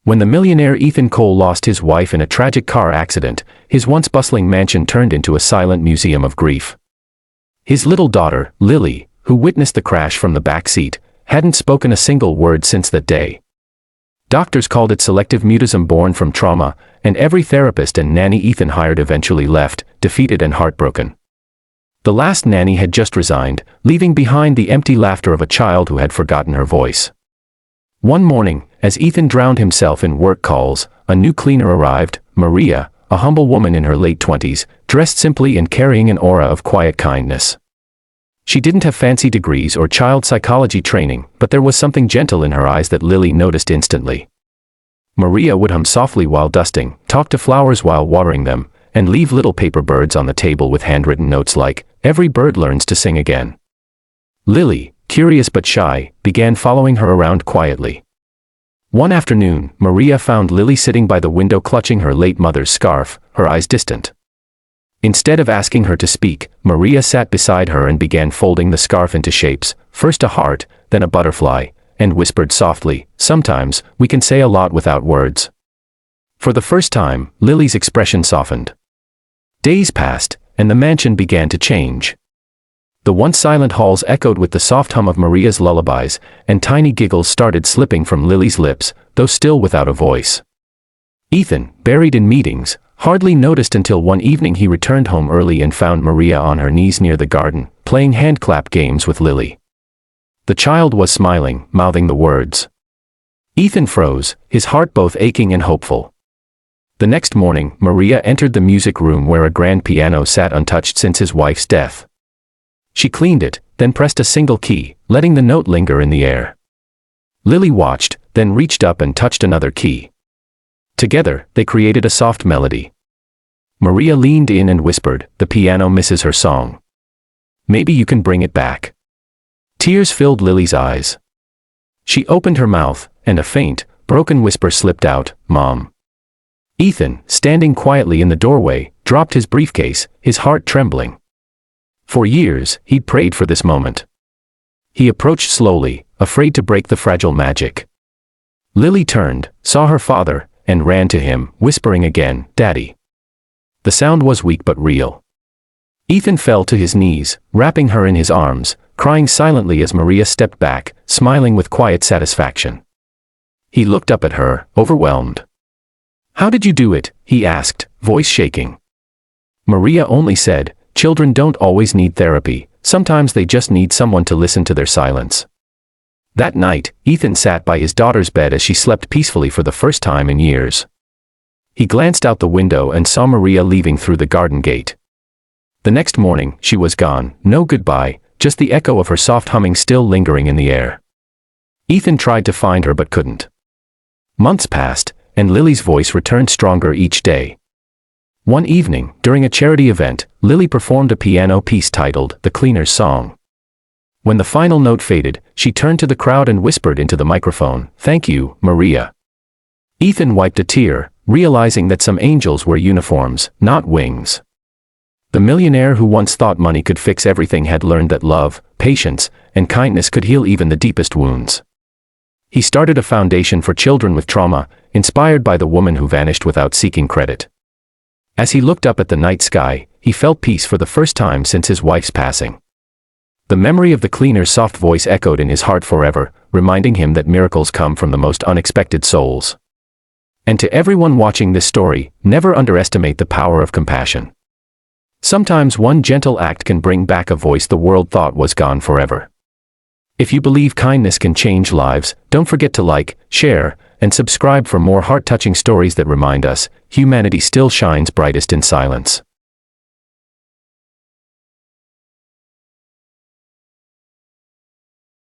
When the millionaire Ethan Cole lost his wife in a tragic car accident, his once bustling mansion turned into a silent museum of grief. His little daughter, Lily, who witnessed the crash from the back seat, hadn't spoken a single word since that day. Doctors called it selective mutism born from trauma, and every therapist and nanny Ethan hired eventually left, defeated and heartbroken. The last nanny had just resigned, leaving behind the empty laughter of a child who had forgotten her voice. One morning, as Ethan drowned himself in work calls, a new cleaner arrived, Maria, a humble woman in her late 20s, dressed simply and carrying an aura of quiet kindness. She didn't have fancy degrees or child psychology training, but there was something gentle in her eyes that Lily noticed instantly. Maria would hum softly while dusting, talk to flowers while watering them, and leave little paper birds on the table with handwritten notes like, "Every bird learns to sing again." Lily, curious but shy, began following her around quietly. One afternoon, Maria found Lily sitting by the window clutching her late mother's scarf, her eyes distant. Instead of asking her to speak, Maria sat beside her and began folding the scarf into shapes, first a heart, then a butterfly, and whispered softly, "Sometimes, we can say a lot without words." For the first time, Lily's expression softened. Days passed, and the mansion began to change. The once silent halls echoed with the soft hum of Maria's lullabies, and tiny giggles started slipping from Lily's lips, though still without a voice. Ethan, buried in meetings, hardly noticed until one evening he returned home early and found Maria on her knees near the garden, playing hand-clap games with Lily. The child was smiling, mouthing the words. Ethan froze, his heart both aching and hopeful. The next morning, Maria entered the music room where a grand piano sat untouched since his wife's death. She cleaned it, then pressed a single key, letting the note linger in the air. Lily watched, then reached up and touched another key. Together, they created a soft melody. Maria leaned in and whispered, "The piano misses her song. Maybe you can bring it back." Tears filled Lily's eyes. She opened her mouth, and a faint, broken whisper slipped out, "Mom." Ethan, standing quietly in the doorway, dropped his briefcase, his heart trembling. For years, he'd prayed for this moment. He approached slowly, afraid to break the fragile magic. Lily turned, saw her father, and ran to him, whispering again, "Daddy." The sound was weak but real. Ethan fell to his knees, wrapping her in his arms, crying silently as Maria stepped back, smiling with quiet satisfaction. He looked up at her, overwhelmed. "How did you do it?" he asked, voice shaking. Maria only said, "Children don't always need therapy, sometimes they just need someone to listen to their silence." That night, Ethan sat by his daughter's bed as she slept peacefully for the first time in years. He glanced out the window and saw Maria leaving through the garden gate. The next morning, she was gone, no goodbye, just the echo of her soft humming still lingering in the air. Ethan tried to find her but couldn't. Months passed, and Lily's voice returned stronger each day. One evening, during a charity event, Lily performed a piano piece titled "The Cleaner's Song." When the final note faded, she turned to the crowd and whispered into the microphone, "Thank you, Maria." Ethan wiped a tear, realizing that some angels wear uniforms, not wings. The millionaire who once thought money could fix everything had learned that love, patience, and kindness could heal even the deepest wounds. He started a foundation for children with trauma, inspired by the woman who vanished without seeking credit. As he looked up at the night sky, he felt peace for the first time since his wife's passing. The memory of the cleaner's soft voice echoed in his heart forever, reminding him that miracles come from the most unexpected souls. And to everyone watching this story, never underestimate the power of compassion. Sometimes one gentle act can bring back a voice the world thought was gone forever. If you believe kindness can change lives, don't forget to like, share, and subscribe for more heart-touching stories that remind us, humanity still shines brightest in silence.